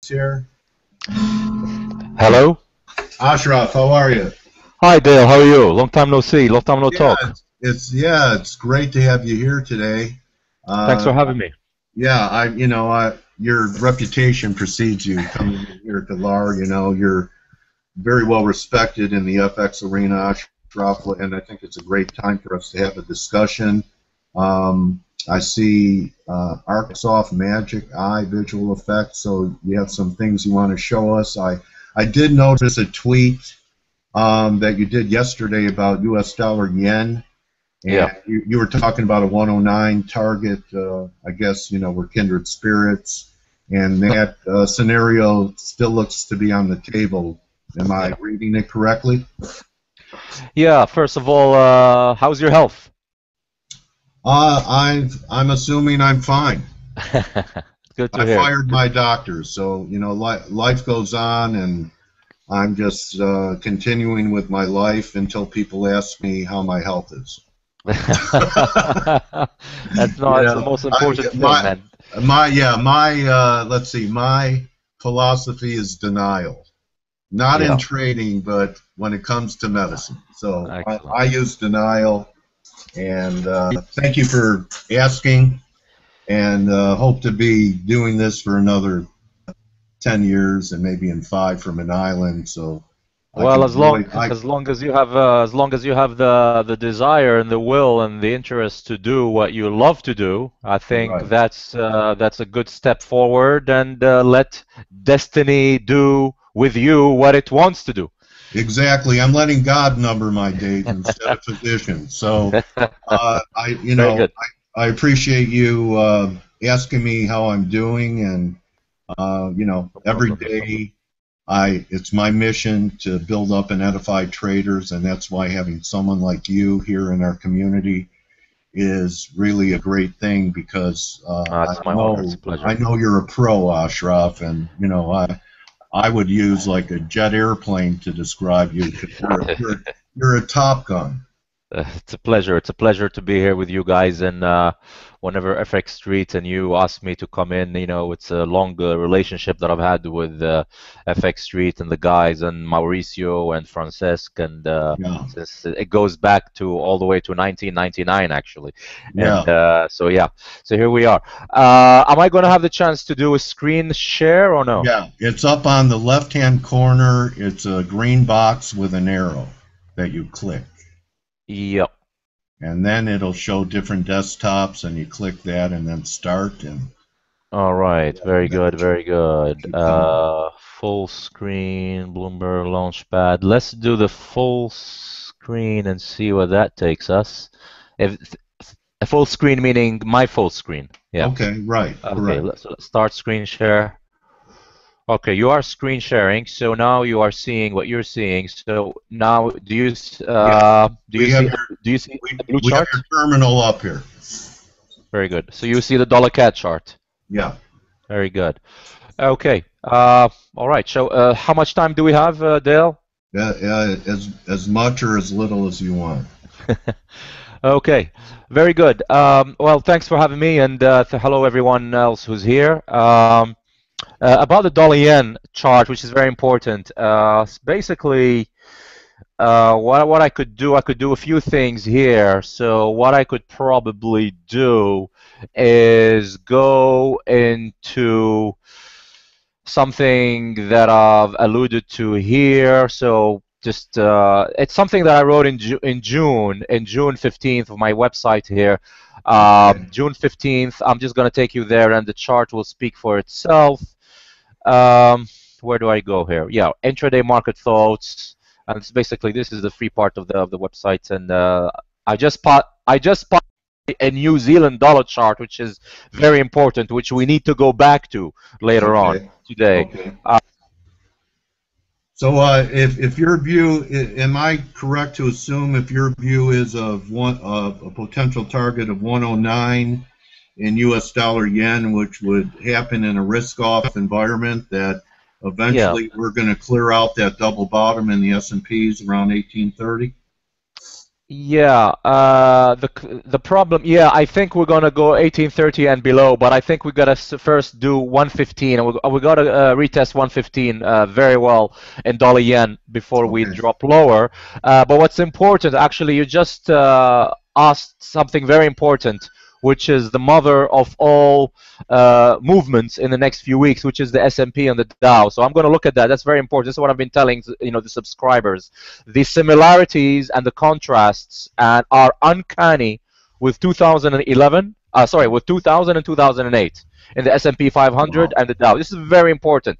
here. Hello. Ashraf, how are you? Hi Dale, how are you? Long time no see, long time no Yeah, talk. it's great to have you here today. Thanks for having me. Yeah, your reputation precedes you coming in here to LAR. You're very well respected in the FX arena, Ashraf, and I think it's a great time for us to have a discussion. I see Arcsoft Magic Eye visual effects, so you have some things you want to show us. I did notice a tweet that you did yesterday about US dollar yen, and Yeah. you were talking about a 109 target. I guess we're kindred spirits, and that scenario still looks to be on the table. Am I reading it correctly? Yeah. First of all, how's your health? I'm assuming I'm fine. Good to I hear. fired my doctor, so life goes on, and I'm just continuing with my life until people ask me how my health is. That's the most important thing, man. Let's see, my philosophy is denial. Not in trading, but when it comes to medicine. So I use denial, and thank you for asking, and hope to be doing this for another 10 years and maybe in 5 from an island. So well, as long as you have the desire and the will and the interest to do what you love to do, I think that's a good step forward, and let destiny do with you what it wants to do. Exactly. I'm letting God number my days instead of physicians. So I appreciate you asking me how I'm doing, and every day it's my mission to build up and edify traders, and that's why having someone like you here in our community is really a great thing, because I know you're a pro, Ashraf, and I would use like a jet airplane to describe you, because you're a Top Gun. It's a pleasure. It's a pleasure to be here with you guys. And whenever FX Street and you ask me to come in, it's a long relationship that I've had with FX Street and the guys, and Mauricio and Francesc, and since it goes back to all the way to 1999, actually. And so here we are. Am I going to have the chance to do a screen share or no? Yeah, it's up on the left-hand corner. It's a green box with an arrow that you click. Yep. And then it'll show different desktops, and you click that and then start. And all right, very good, very good. Full screen, Bloomberg Launchpad. Let's do the full screen and see where that takes us. If a full screen meaning my full screen. Yeah. Okay, right. Okay, let's start screen share. Okay, you are screen sharing, so now you are seeing what you're seeing. So now, do you see the blue chart? We have your terminal up here. Very good. So you see the dollar CAD chart. Yeah. Very good. Okay. All right. So how much time do we have, Dale? As much or as little as you want. Okay. Very good. Well, thanks for having me, and hello everyone else who's here. About the dollar yen chart, which is very important. Basically, what I could do a few things here. So what I could probably do is go into something that I've alluded to here. So just it's something that I wrote in June 15th of my website here. June 15th. I'm just going to take you there, and the chart will speak for itself. Where do I go here? Yeah, intraday market thoughts, and it's basically this is the free part of the website, and I just put a New Zealand dollar chart, which is very important, which we need to go back to later on today. Okay. So if your view, am I correct to assume if your view is of a potential target of 109 in US dollar yen, which would happen in a risk-off environment, that eventually we're going to clear out that double bottom in the S&Ps around 1830? Yeah, the problem, yeah, I think we're gonna go 1830 and below, but I think we gotta first do 115, and we gotta retest 115 very well in dollar yen before we Okay. drop lower. But what's important, actually, you just asked something very important, which is the mother of all movements in the next few weeks, which is the S&P and the Dow. So I'm going to look at that. That's very important. This is what I've been telling the subscribers. The similarities and the contrasts are uncanny with 2011. Sorry, with 2000 and 2008 in the S&P 500 Wow. and the Dow. This is very important.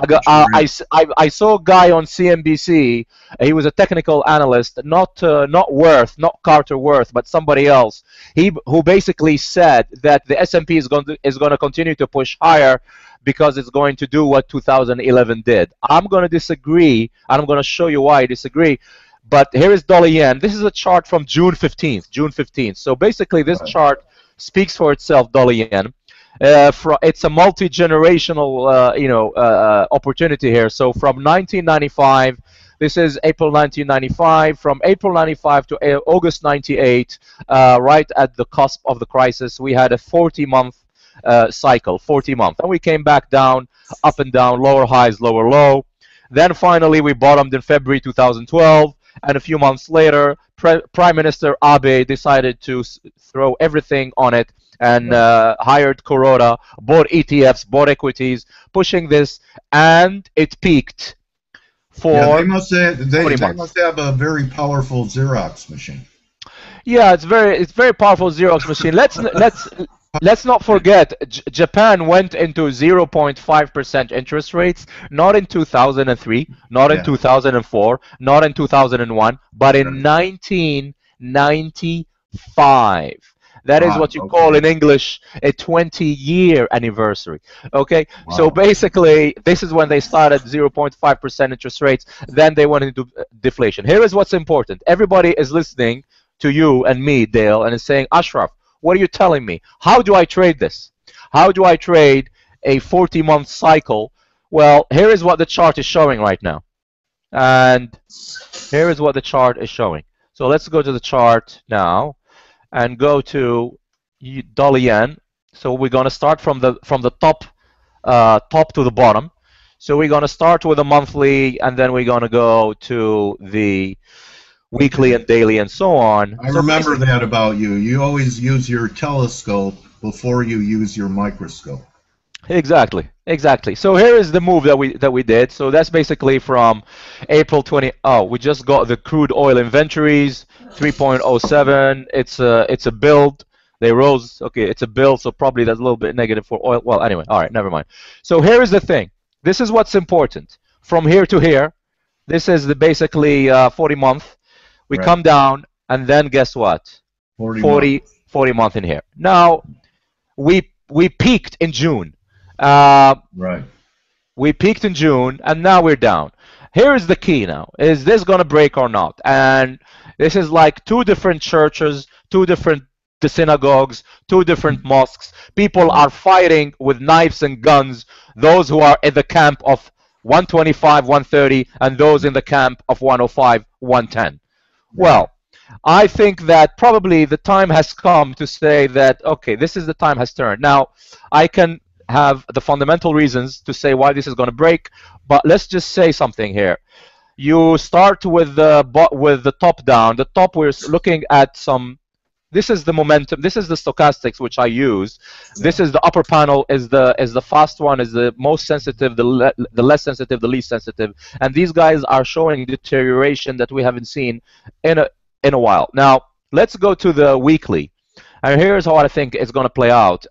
Sure is. I saw a guy on CNBC. He was a technical analyst, not Worth, not Carter Worth, but somebody else. Who basically said that the S&P is going to continue to push higher because it's going to do what 2011 did. I'm going to disagree, and I'm going to show you why I disagree. But here is dollar yen. This is a chart from June 15th. June 15th. So basically, this chart speaks for itself. Dollar yen. It's a multi-generational, opportunity here. So from 1995, this is April 1995. From April 95 to August 98, right at the cusp of the crisis, we had a 40-month cycle, 40-month, and we came back down, up and down, lower highs, lower low. Then finally, we bottomed in February 2012. And a few months later, Prime Minister Abe decided to throw everything on it and hired Kuroda, bought ETFs, bought equities, pushing this, and it peaked for Yeah, they 40 months. must have a very powerful Xerox machine. Yeah, it's very powerful Xerox machine. Let's not forget, Japan went into 0.5% interest rates, not in 2003, not in 2004, not in 2001, but in 1995. That is what you call in English a 20-year anniversary. Okay, so basically, this is when they started 0.5% interest rates. Then they went into deflation. Here is what's important. Everybody is listening to you and me, Dale, and is saying, Ashraf, what are you telling me? How do I trade this? How do I trade a 40-month cycle? Well, here is what the chart is showing right now. And here is what the chart is showing. So let's go to the chart now and go to dollar yen. So we're going to start from the top to the bottom. So we're going to start with a monthly, and then we're going to go to the weekly and daily and so on. I remember that about you. You always use your telescope before you use your microscope. Exactly. So here is the move that we did. So that's basically from April 20. Oh, we just got the crude oil inventories 3.07. It's a build. They rose. Okay, it's a build, so probably that's a little bit negative for oil. Well, anyway, all right, never mind. So here is the thing. This is what's important. From here to here, this is the basically 40-month. We come down, and then guess what? 40 month in here. Now, we peaked in June. We peaked in June, and now we're down. Here is the key now. Is this going to break or not? And this is like two different churches, two different synagogues, two different mosques. People are fighting with knives and guns, those who are in the camp of 125, 130, and those in the camp of 105, 110. Well, I think that probably the time has come to say that, okay, this is the time has turned. Now, I can have the fundamental reasons to say why this is going to break, but let's just say something here. You start with the top down. The top, we're looking at some. This is the momentum. This is the stochastics which I use. This is the upper panel is the fast one, is the most sensitive, the less sensitive, the least sensitive, and these guys are showing deterioration that we haven't seen in a while. Now let's go to the weekly, and here's how I think it's going to play out.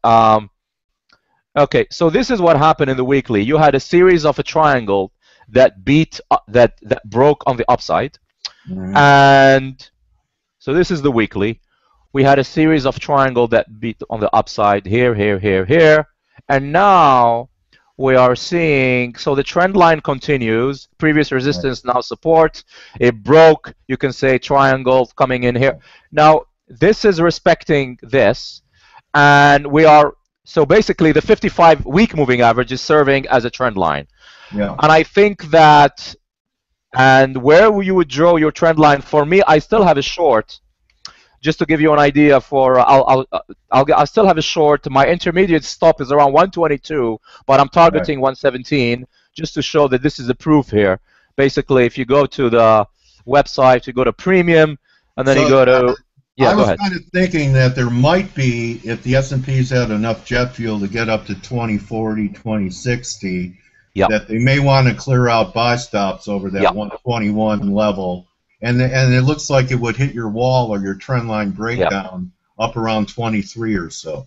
Okay, so this is what happened in the weekly. You had a series of a triangle that beat that broke on the upside, and so this is the weekly. We had a series of triangle that beat on the upside here, here, here, here. And now we are seeing, so the trend line continues. Previous resistance, now support. It broke, you can say triangle coming in here. Now, this is respecting this. And we are, so basically the 55-week moving average is serving as a trend line. And I think that, and where you would draw your trend line, for me, I still have a short just to give you an idea for, I'll still have a short. My intermediate stop is around 122, but I'm targeting 117 just to show that this is a proof here. Basically, if you go to the website, you go to premium, and then you go to, I was kind of thinking that there might be, if the S&P's had enough jet fuel to get up to 2040, 2060, that they may want to clear out buy stops over that 121 level. And it looks like it would hit your wall or your trend line breakdown up around 23 or so.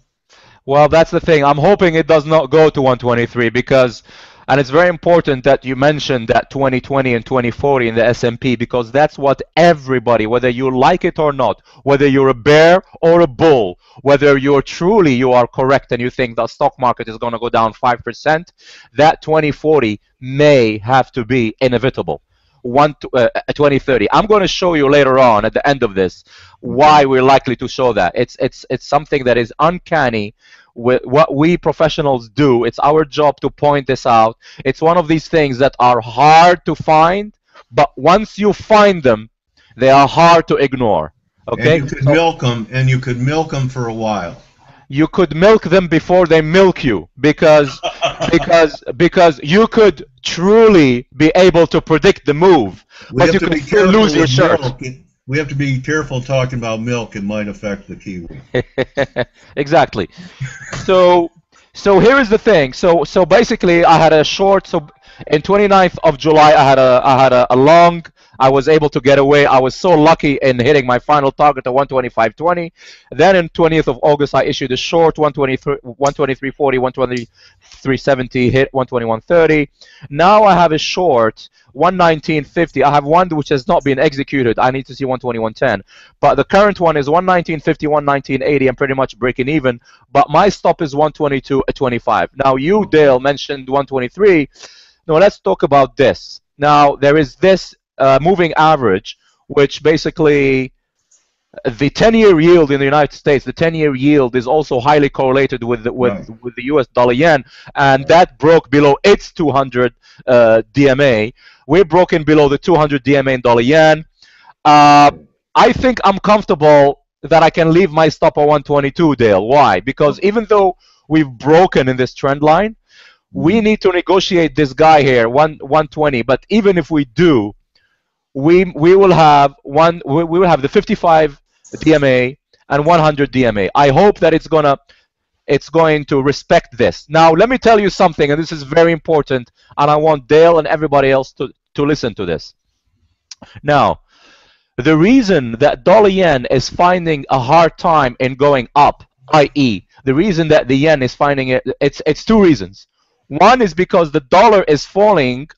Well, that's the thing. I'm hoping it does not go to 123 because, and it's very important that you mentioned that 2020 and 2040 in the S&P, because that's what everybody, whether you like it or not, whether you're a bear or a bull, whether you are correct and you think the stock market is going to go down 5%, that 2040 may have to be inevitable. 2030. I'm going to show you later on at the end of this why we're likely to show that. It's something that is uncanny with what we professionals do. It's our job to point this out. It's one of these things that are hard to find, but once you find them, they are hard to ignore. Okay? And you could milk them, and you could milk them for a while. You could milk them before they milk you, because you could truly be able to predict the move, but you could still lose your shirt. We have to be careful talking about milk. It might affect the kiwi. Exactly. So here is the thing. So basically, I had a short. So in 29th of July, I had a long. I was able to get away. I was so lucky in hitting my final target at 125.20. Then in 20th of August, I issued a short 123.40, 123.70, hit 121.30. Now I have a short 119.50. I have one which has not been executed. I need to see 121.10. But the current one is 119.50, 119.80. I'm pretty much breaking even. But my stop is 122.25. Now you, Dale, mentioned 123. No, let's talk about this. Now there is this moving average, which basically the 10-year yield in the United States, the 10-year yield is also highly correlated with the US dollar yen, and that broke below its 200 DMA. We're broken below the 200 DMA in dollar yen. I think I'm comfortable that I can leave my stop at 122, Dale. Why? Because even though we've broken in this trend line, we need to negotiate this guy here, 120. But even if we do, we will have the 55 DMA and 100 DMA. I hope that it's going to respect this. Now let me tell you something, and this is very important, and I want Dale and everybody else to listen to this. Now, the reason that dollar yen is finding a hard time in going up, i.e., the reason that the yen is finding it's two reasons. One is because the dollar is falling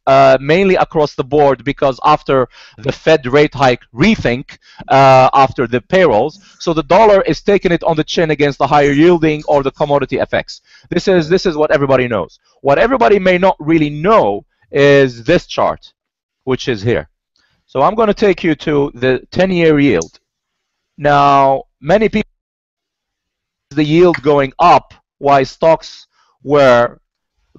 mainly across the board because after the Fed rate hike rethink after the payrolls, so the dollar is taking it on the chin against the higher yielding or the commodity FX. This is what everybody knows. What everybody may not really know is this chart, which is here. So I'm going to take you to the 10-year yield. Now, many people the yield going up while stocks were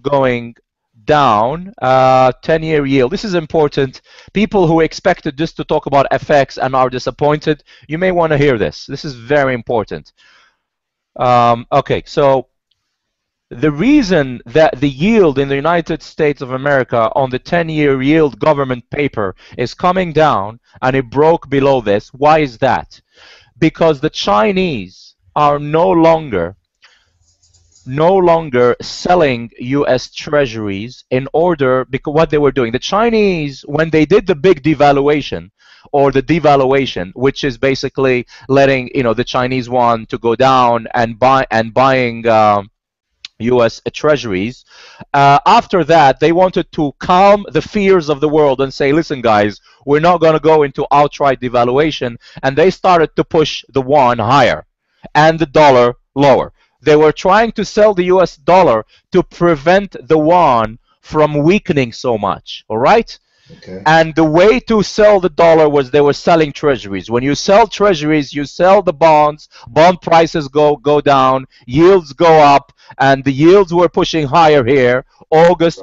going down. 10-year yield. This is important. People who expected just to talk about FX and are disappointed, you may want to hear this. This is very important. Okay, so the reason that the yield in the United States of America on the 10-year yield government paper is coming down and it broke below this, why is that? Because the Chinese are no longer selling US treasuries in order, because what they were doing, the Chinese, when they did the big devaluation or the devaluation, which is basically letting the Chinese yuan to go down and buying US treasuries, after that they wanted to calm the fears of the world and say, listen guys, we're not going to go into outright devaluation, and they started to push the yuan higher and the dollar lower. They were trying to sell the US dollar to prevent the yuan from weakening so much, all right? Okay. And the way to sell the dollar was they were selling treasuries. When you sell treasuries, you sell the bonds, bond prices go down, yields go up, and the yields were pushing higher here, August,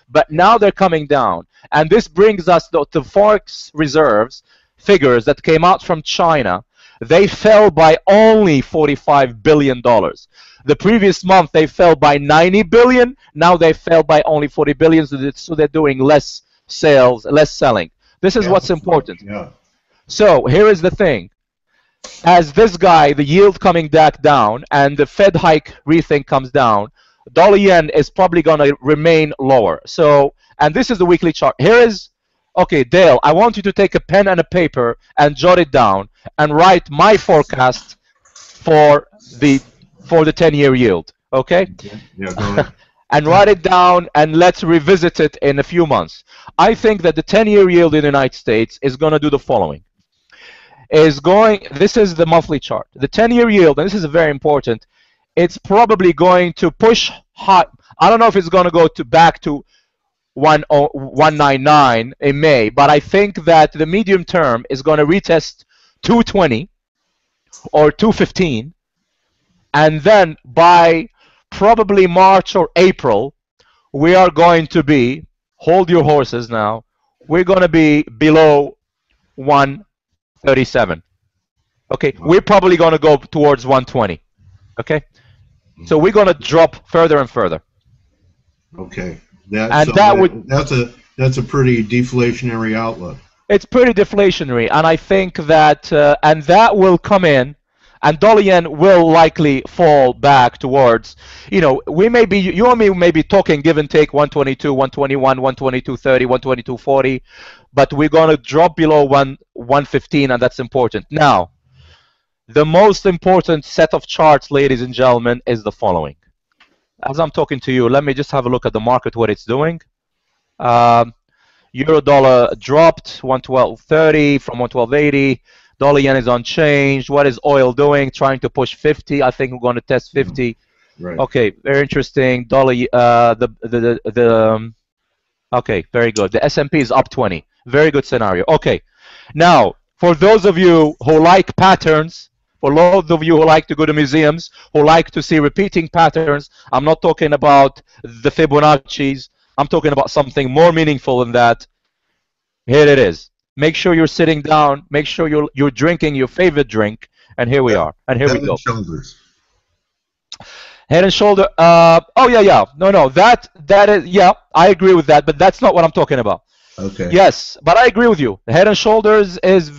but now they're coming down. And this brings us to Forex reserves figures that came out from China. they fell by only $45 billion. The previous month they fell by 90 billion. Now they fell by only 40 billion. So they're doing less sales, less selling. This is what's important. Yeah. So here is the thing. As this guy, the yield coming back down, and the Fed hike rethink comes down, dollar yen is probably going to remain lower. So, and this is the weekly chart. Here is, okay, Dale, I want you to take a pen and a paper and jot it down and write my forecast for the 10-year yield. Okay? Yeah, go ahead. And write it down, and let's revisit it in a few months. I think that the 10-year yield in the United States is going to do the following. This is the monthly chart. The 10-year yield, and this is very important, it's probably going to push high. I don't know if it's going to go back to 199 in May, but I think that the medium term is going to retest 220 or 215, and then by probably March or April, we are going to be, hold your horses now, we're going to be below 137. Okay, we're probably going to go towards 120. Okay, so we're going to drop further and further. Okay, that's a pretty deflationary outlook. It's pretty deflationary, and I think that and that will come in, and dollar yen will likely fall back towards, we may be, you and me may be talking give and take 122, 121, 122.30, 122.40, but we're going to drop below 115, and that's important. Now, the most important set of charts, ladies and gentlemen, is the following. As I'm talking to you, let me just have a look at the market, what it's doing. Euro dollar dropped 112.30 from 112.80. Dollar yen is unchanged. What is oil doing? Trying to push 50. I think we're going to test 50. Right. Okay, very interesting. Dollar, okay, very good. The S&P is up 20. Very good scenario. Okay, now for those of you who like patterns, for those of you who like to go to museums, who like to see repeating patterns, I'm not talking about the Fibonacci's. I'm talking about something more meaningful than that. Here it is. Make sure you're sitting down. Make sure you're drinking your favorite drink. And here we are. And here we go. Shoulders. Head and shoulder. Oh yeah. No. That is, yeah. I agree with that. But that's not what I'm talking about. Okay. Yes, but I agree with you. Head and shoulders is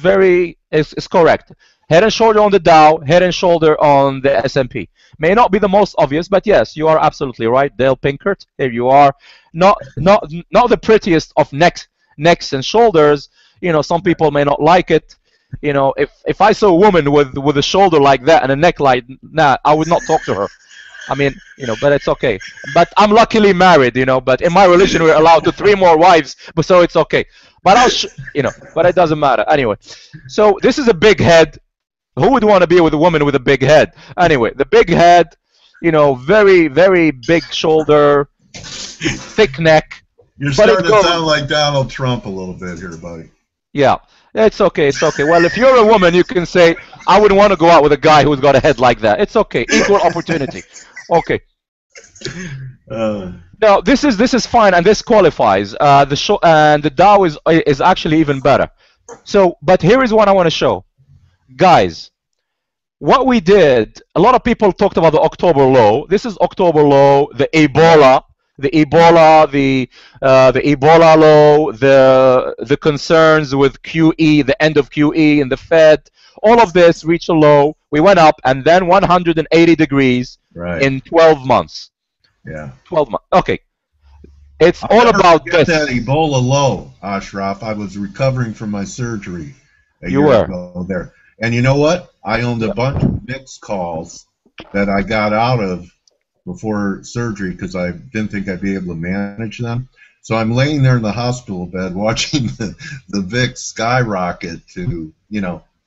correct. Head and shoulder on the Dow. Head and shoulder on the S&P. May not be the most obvious, but yes, you are absolutely right. Dale Pinkert. Here you are. Not the prettiest of necks and shoulders. Some people may not like it. If I saw a woman with a shoulder like that and a neck like that, I would not talk to her. I mean, but it's okay. But I'm luckily married, but in my religion we're allowed to 3 more wives, but so it's okay. But but it doesn't matter. Anyway, so this is a big head. Who would want to be with a woman with a big head? Anyway, the big head, very, very big shoulder, thick neck. You're starting to sound like Donald Trump a little bit here, buddy. Yeah, it's okay. It's okay. Well, if you're a woman, you can say, I wouldn't want to go out with a guy who's got a head like that. It's okay. Equal opportunity. Okay. Now, this is fine, and this qualifies. And the Dow is actually even better. So, but here is what I want to show. Guys, what we did, a lot of people talked about the October low. This is October low, the Ebola low, the concerns with QE, the end of QE and the Fed, all of this reached a low. We went up, and then 180 degrees in 12 months. Yeah. 12 months. Okay. It's all about this. That Ebola low, Ashraf. I was recovering from my surgery a year ago there. And you know what? I owned a bunch of mixed calls that I got out of before surgery because I didn't think I'd be able to manage them. So I'm laying there in the hospital bed watching the VIX skyrocket to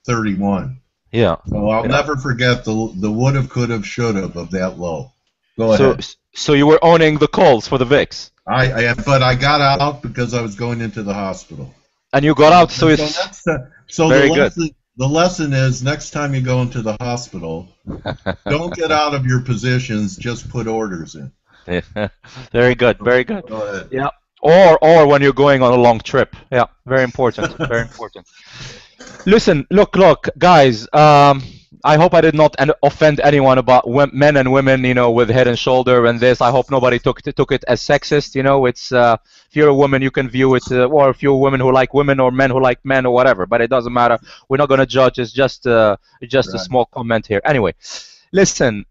31. Yeah. So I'll never forget the would have, could have, should have of that low. Go ahead. So you were owning the calls for the VIX. But I got out because I was going into the hospital. And you got out, so it's very good. The lesson is next time you go into the hospital, don't get out of your positions, just put orders in. Very good, very good. Go ahead. Yeah. or when you're going on a long trip. Yeah, very important. Very important. Listen, look, guys. I hope I did not offend anyone about men and women, you know, with head and shoulder and this. I hope nobody took it as sexist. You know, it's if you're a woman, you can view it, or if you're a woman who like women, or men who like men, or whatever. But it doesn't matter. We're not going to judge. It's just right. A small comment here. Anyway, listen.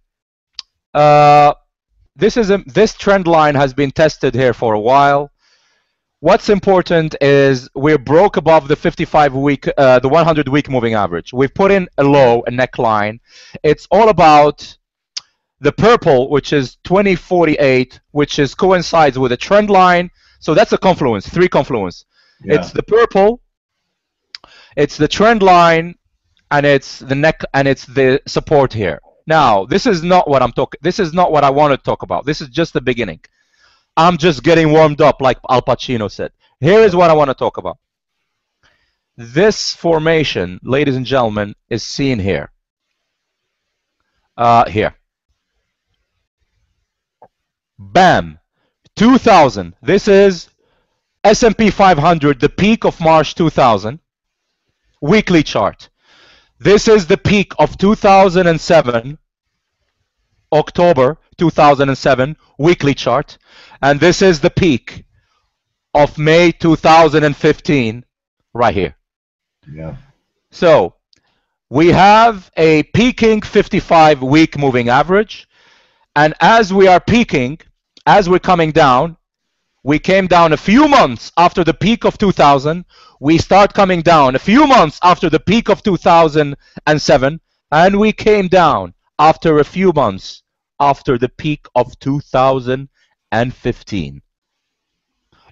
This trend line has been tested here for a while. What's important is we're broke above the 55-week, the 100-week moving average. We've put in a low, a neckline. It's all about the purple, which is 2048, which coincides with a trend line. So that's a confluence, three confluence. Yeah. It's the purple, it's the trend line, and it's the neck, and it's the support here. Now, this is not what I'm talking. This is not what I want to talk about. This is just the beginning. I'm just getting warmed up, like Al Pacino said. Here is what I want to talk about. This formation, ladies and gentlemen, is seen here. Here. Bam. 2000. This is S&P 500, the peak of March 2000. Weekly chart. This is the peak of 2007. October 2007, weekly chart. And this is the peak of May 2015, right here. Yeah. So we have a peaking 55-week moving average. And as we are peaking, as we're coming down, we came down a few months after the peak of 2000. We start coming down a few months after the peak of 2007. And we came down after a few months after the peak of 2015.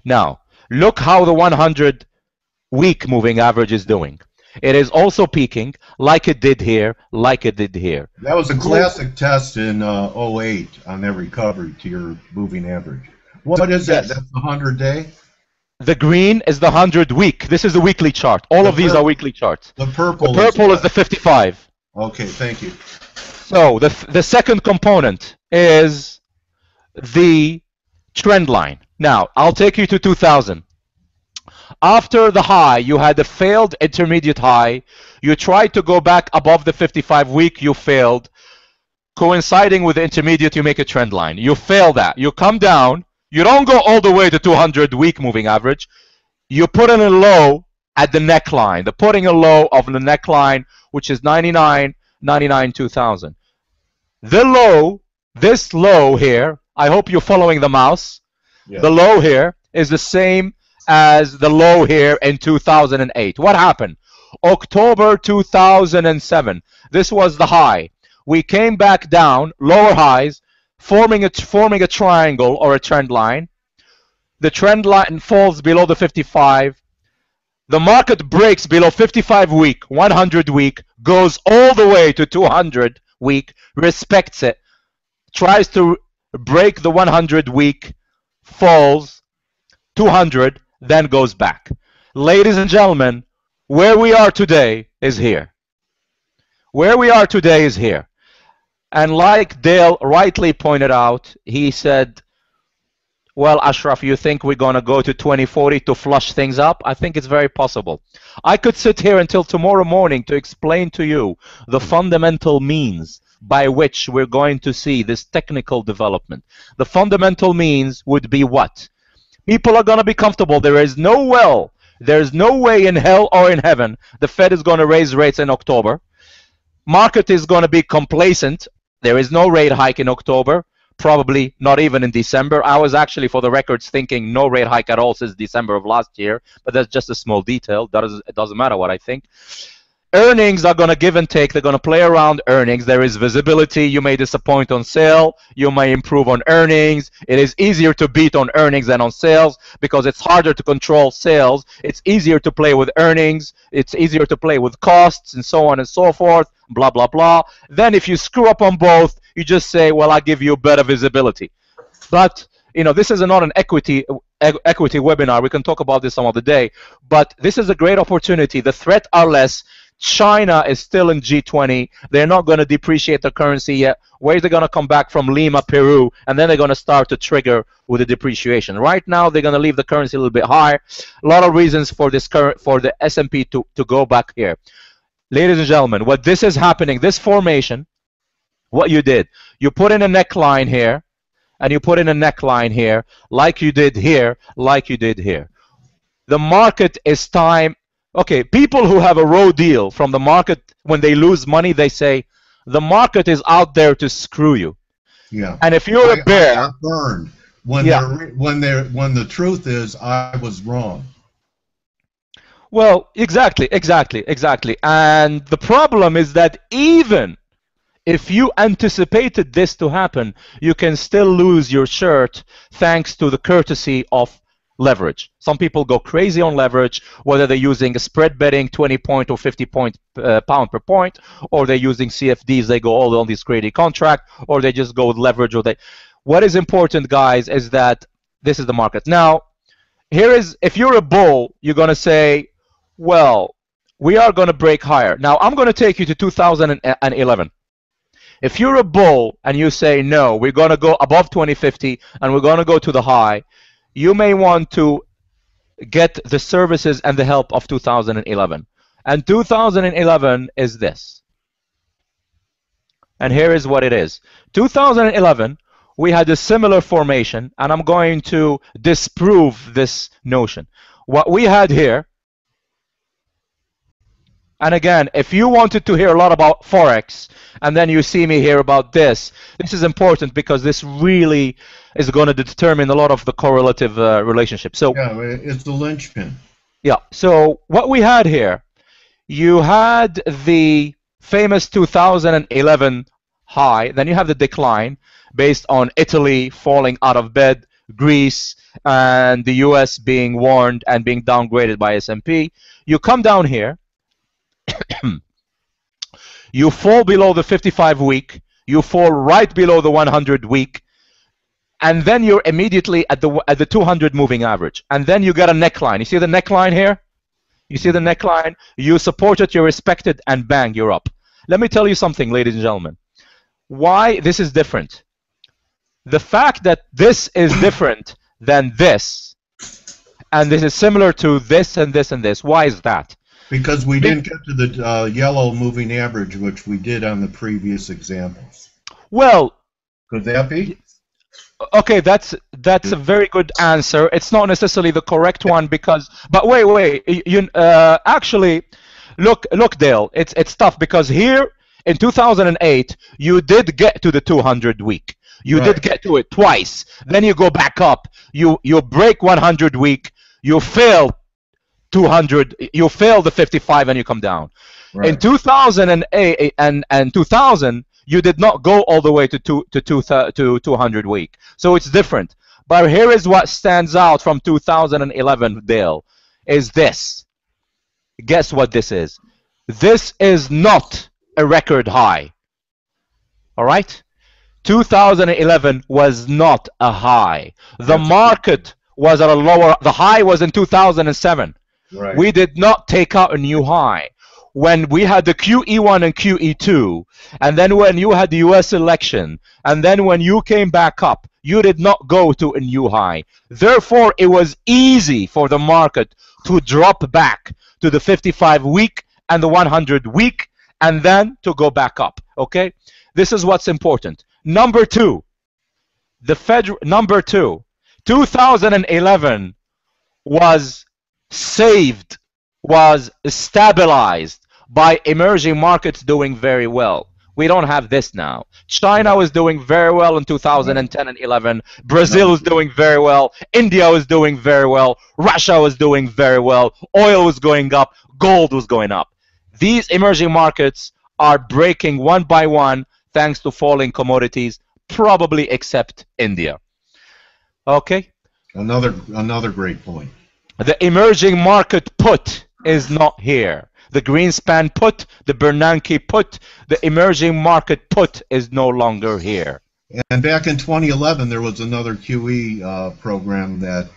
Now, look how the 100-week moving average is doing. It is also peaking like it did here, like it did here. That was a classic test in 08 on that recovery to your moving average. What is that? That's the 100-day? The green is the 100-week. This is a weekly chart. All of these are weekly charts. The purple is the 55. Okay, thank you. So the second component is the trend line. Now, I'll take you to 2000. After the high, you had a failed intermediate high. You tried to go back above the 55-week. You failed. Coinciding with the intermediate, you make a trend line. You fail that. You come down. You don't go all the way to 200-week moving average. You put in a low at the neckline. The putting a low of the neckline, which is 99, 2000. The low, this low here, I hope you're following the mouse. Yeah. The low here is the same as the low here in 2008. What happened? October 2007. This was the high. We came back down, lower highs, forming a triangle or a trend line. The trend line falls below the 55. The market breaks below 55-week, 100-week, goes all the way to 200-week, respects it, tries to break the 100-week, falls 200, then goes back. Ladies and gentlemen, where we are today is here. Where we are today is here. And like Dale rightly pointed out, he said, well, Ashraf, you think we're going to go to 2040 to flush things up? I think it's very possible. I could sit here until tomorrow morning to explain to you the fundamental means by which we're going to see this technical development. The fundamental means would be what? People are going to be comfortable. There's no way in hell or in heaven the Fed is going to raise rates in October. Market is going to be complacent. There is no rate hike in October. Probably not even in December. I was actually, for the records, thinking no rate hike at all since December of last year, but that's just a small detail. It doesn't matter what I think. Earnings are going to give and take. They're going to play around earnings. There is visibility. You may disappoint on sale. You may improve on earnings. It is easier to beat on earnings than on sales because it's harder to control sales. It's easier to play with earnings. It's easier to play with costs and so on and so forth, blah, blah, blah. Then if you screw up on both, you just say, well, I'll give you better visibility. But, you know, this is not an equity webinar. We can talk about this some other day. But this is a great opportunity. The threat are less China is still in G20. They're not going to depreciate the currency yet. Where's they going to come back from Lima, Peru, and then they're going to start to trigger with the depreciation. Right now, they're going to leave the currency a little bit higher. A lot of reasons for this for the S&P to go back here. Ladies and gentlemen, what this is happening, this formation, what you did, you put in a neckline here, and you put in a neckline here, like you did here, like you did here. The market is time. Okay, people who have a raw deal from the market, when they lose money, they say, the market is out there to screw you. Yeah. And if you're a bear, I burned when the truth is I was wrong. Well, exactly. And the problem is that even if you anticipated this to happen, you can still lose your shirt thanks to the courtesy of leverage. Some people go crazy on leverage, whether they're using a spread betting 20-point or 50-point pound per point, or they're using CFDs, they go all on this crazy contract, or they just go with leverage. What is important, guys, is that this is the market. Now, here is, if you're a bull, you're going to say, well, we are going to break higher. Now, I'm going to take you to 2011. If you're a bull and you say, no, we're going to go above 2050 and we're going to go to the high, you may want to get the services and the help of 2011. And 2011 is this. And here is what it is. 2011, we had a similar formation, and I'm going to disprove this notion. What we had here, and again, if you wanted to hear a lot about Forex, and then you see me hear about this, this is important because this really is going to determine a lot of the correlative relationship. So yeah, it's the linchpin. Yeah, so what we had here, you had the famous 2011 high, then you have the decline based on Italy falling out of bed, Greece, and the US being warned and being downgraded by S&P. You come down here, you fall below the 55-week, you fall right below the 100-week, and then you're immediately at the 200 moving average, and then you get a neckline. You see the neckline here? You see the neckline? You support it, you respect it, and bang, you're up. Let me tell you something, ladies and gentlemen. Why this is different. The fact that this is different than this, and this is similar to this and this and this, why is that? Because we didn't get to the yellow moving average, which we did on the previous examples. Well, could that be? Okay, that's a very good answer. It's not necessarily the correct one because, but wait, you actually, look, Dale, it's tough because here in 2008 you did get to the 200 week. You did get to it twice. Then you go back up. You break 100 week. You fail 200. You fail the 55 and you come down. Right. In 2008 and 2000. You did not go all the way to 200 week. So it's different. But here is what stands out from 2011, Dale, is this. Guess what this is? This is not a record high. All right? 2011 was not a high. The market was at a lower, the high was in 2007. Right. We did not take out a new high. When we had the QE1 and QE2, and then when you had the US election, and then when you came back up, you did not go to a new high. Therefore, it was easy for the market to drop back to the 55-week and the 100-week, and then to go back up, okay? This is what's important. Number two, 2011 was saved, was stabilized by emerging markets doing very well. We don't have this now. China was doing very well in 2010 and 11. Brazil was doing very well. India was doing very well. Russia was doing very well. Oil was going up. Gold was going up. These emerging markets are breaking one by one thanks to falling commodities, probably except India. Okay? Another great point. The emerging market put is not here. The Greenspan put, the Bernanke put, the emerging market put is no longer here. And back in 2011, there was another QE program that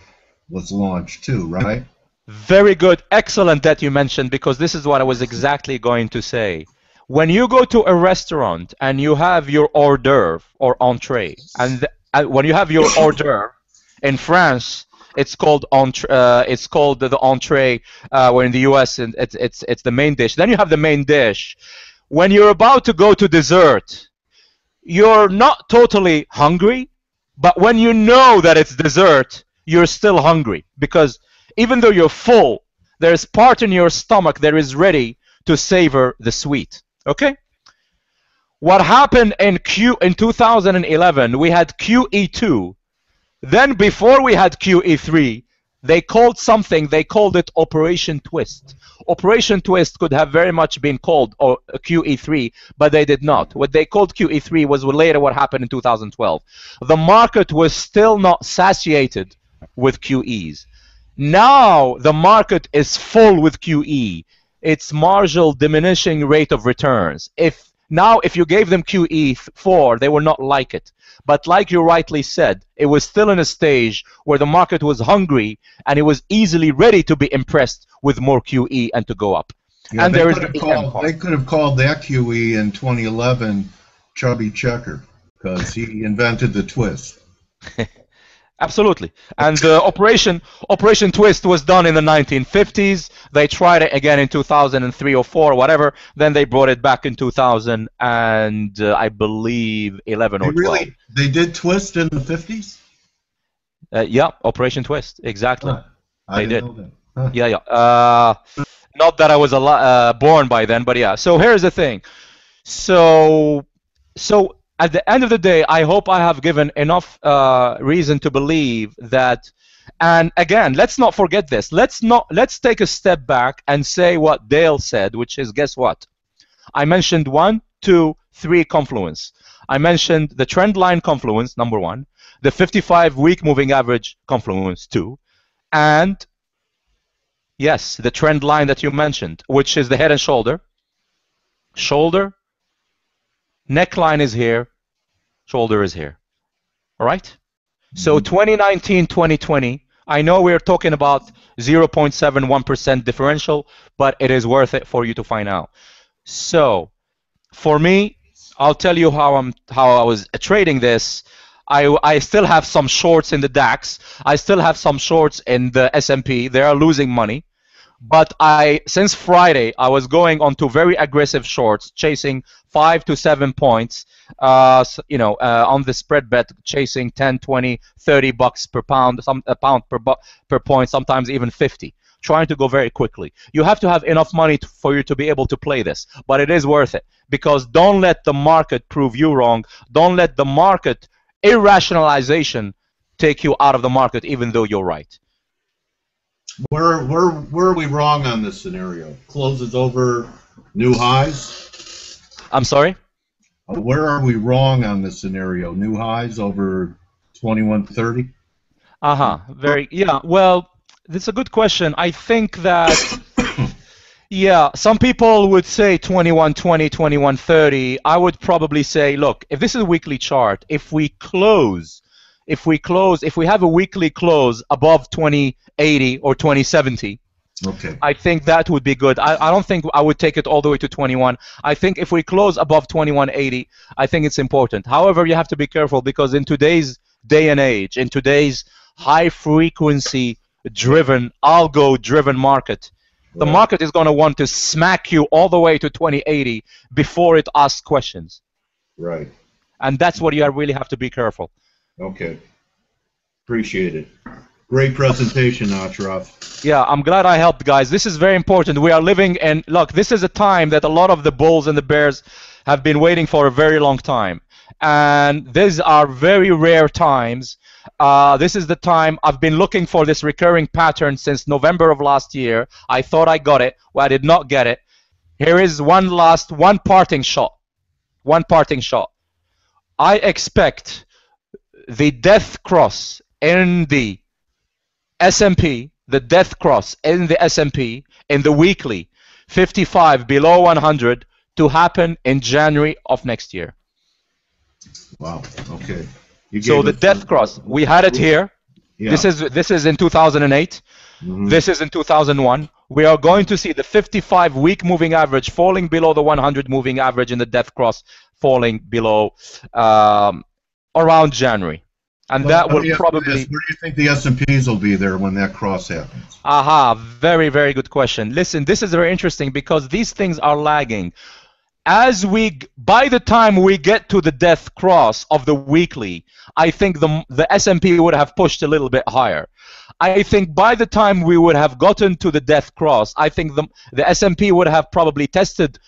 was launched too, right? Very good. Excellent that you mentioned, because this is what I was exactly going to say. When you go to a restaurant and you have your hors d'oeuvre or entree, and when you have your hors d'oeuvre in France, it's called it's called the entree. Where in the U.S. and it's the main dish. Then you have the main dish. When you're about to go to dessert, you're not totally hungry, but when you know that it's dessert, you're still hungry, because even though you're full, there's part in your stomach that is ready to savor the sweet. Okay? What happened in 2011, we had QE2. Then before we had QE3, they called it Operation Twist. Operation Twist could have very much been called QE3, but they did not. What they called QE3 was later what happened in 2012. The market was still not satiated with QEs. Now the market is full with QE. It's marginal diminishing rate of returns. If you gave them QE4, they would not like it. But like you rightly said, it was still in a stage where the market was hungry and it was easily ready to be impressed with more QE and to go up. Yeah, and they could have called that QE in 2011 Chubby Checker, because he invented the twist. Absolutely. And Operation Twist was done in the 1950s. They tried it again in 2003 or 4 or whatever. Then they brought it back in 2000 and I believe 11 or 12. They did Twist in the 50s? Yeah, Operation Twist, exactly. I didn't know that. Huh. Yeah. Not that I was born by then, but yeah. So here's the thing. So at the end of the day, I hope I have given enough reason to believe that. And again, let's not forget this. Let's take a step back and say what Dale said, which is, guess what? I mentioned 1, 2, 3 confluence. I mentioned the trend line confluence, number 1, the 55-week moving average confluence, 2, and yes, the trend line that you mentioned, which is the head and shoulder. Shoulder, neckline is here, shoulder is here. All right? So 2019, 2020, I know we're talking about 0.71% differential, but it is worth it for you to find out. So for me, I'll tell you how I was trading this. I still have some shorts in the DAX. I still have some shorts in the S&P. They are losing money. But since Friday, I was going on to very aggressive shorts, chasing 5 to 7 points, on the spread bet, chasing 10, 20, 30 bucks per pound, a pound per point, sometimes even 50, trying to go very quickly. You have to have enough money for you to be able to play this, but it is worth it, because don't let the market prove you wrong. Don't let the market irrationalization take you out of the market, even though you're right. Where are we wrong on this scenario? Closes over new highs? I'm sorry? Where are we wrong on this scenario? New highs over 2130? Yeah, well, that's a good question. I think that yeah, some people would say 2120, 2130. I would probably say, look, if this is a weekly chart, if we have a weekly close above 2080 or 2070, okay, I think that would be good. I don't think I would take it all the way to 21. I think if we close above 2180, I think it's important. However, you have to be careful, because in today's day and age, in today's high frequency driven, algo driven market, the market is going to want to smack you all the way to 2080 before it asks questions. Right. And that's what you really have to be careful. Okay. Appreciate it. Great presentation, Ashraf. Yeah, I'm glad I helped, guys. This is very important. We are living in, look, this is a time that a lot of the bulls and the bears have been waiting for a very long time. And these are very rare times. This is the time I've been looking for this recurring pattern since November of last year. I thought I got it. Well, I did not get it. Here is one parting shot. One parting shot. I expect the death cross in the S&P, the death cross in the S&P in the weekly 55 below 100 to happen in January of next year. Wow. Okay. So the death cross, we had it here. Yeah. This is in 2008. This is in 2001. We are going to see the 55-week moving average falling below the 100 moving average and the death cross falling below around January. And well, that will probably... Where do you think the S&Ps will be there when that cross happens? Aha, very, very good question. Listen, this is very interesting because these things are lagging. By the time we get to the death cross of the weekly, I think the S&P would have pushed a little bit higher. I think by the time we would have gotten to the death cross, I think the S&P would have probably tested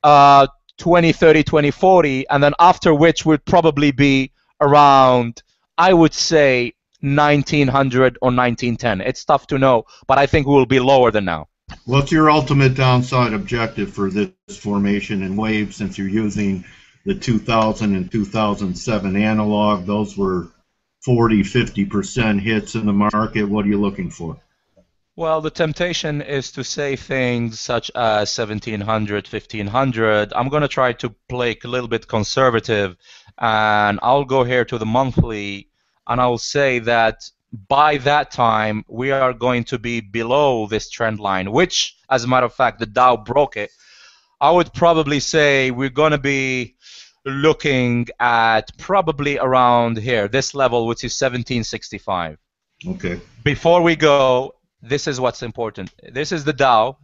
2030, 2040, and then after which would probably be around, I would say, 1900 or 1910. It's tough to know, but I think we will be lower than now. What's your ultimate downside objective for this formation and wave, since you're using the 2000 and 2007 analog? Those were 40–50% hits in the market. What are you looking for? Well, the temptation is to say things such as 1700, 1500. I'm going to try to play a little bit conservative, and I'll go here to the monthly, and I'll say that by that time we are going to be below this trend line, which, as a matter of fact, the Dow broke it. I would probably say we're going to be looking at probably around here, this level, which is 1765. Okay. Before we go, this is what's important. This is the Dow,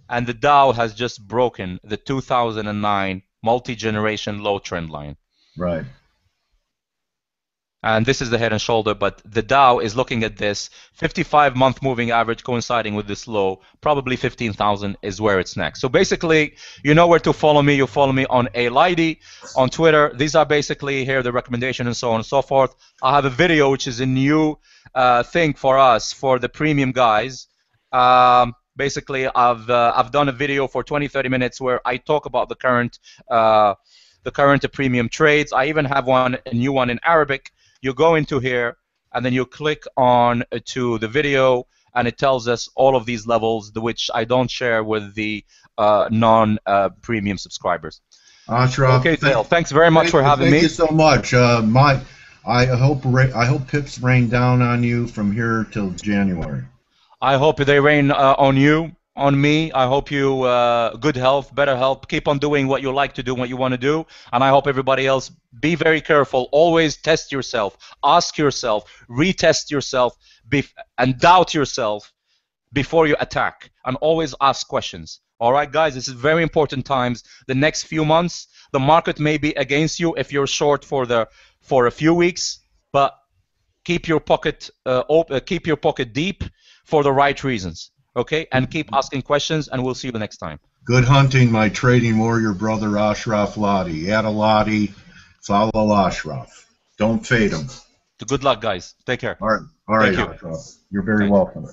and the Dow has just broken the 2009 multi-generation low trend line. Right. And this is the head and shoulder, but the Dow is looking at this 55-month moving average coinciding with this low. Probably 15,000 is where it's next. So basically, you know where to follow me. You follow me on Laidi on Twitter. These are basically here the recommendation and so on and so forth. I have a video which is a new thing for us, for the premium guys. Basically, I've done a video for 20–30 minutes where I talk about the current premium trades. I even have a new one in Arabic. You go into here, and then you click on to the video, and it tells us all of these levels, which I don't share with the non-premium subscribers. Ashraf, okay, Dale, thanks very much for having me. Thank you so much. I hope pips rain down on you from here till January. I hope they rain on you, on me. I hope you good health, better health. Keep on doing what you like to do, what you want to do. And I hope everybody else, be very careful. Always test yourself. Ask yourself. Retest yourself. And doubt yourself before you attack. And always ask questions. All right, guys, this is very important times. The next few months, the market may be against you if you're short for a few weeks. But keep your pocket keep your pocket deep for the right reasons. Okay, and keep asking questions, and we'll see you next time. Good hunting, my trading warrior brother Ashraf Laidi. Add a Laidi, follow Ashraf. Don't fade him. Good luck, guys. Take care. All right, Ashraf. You're very welcome.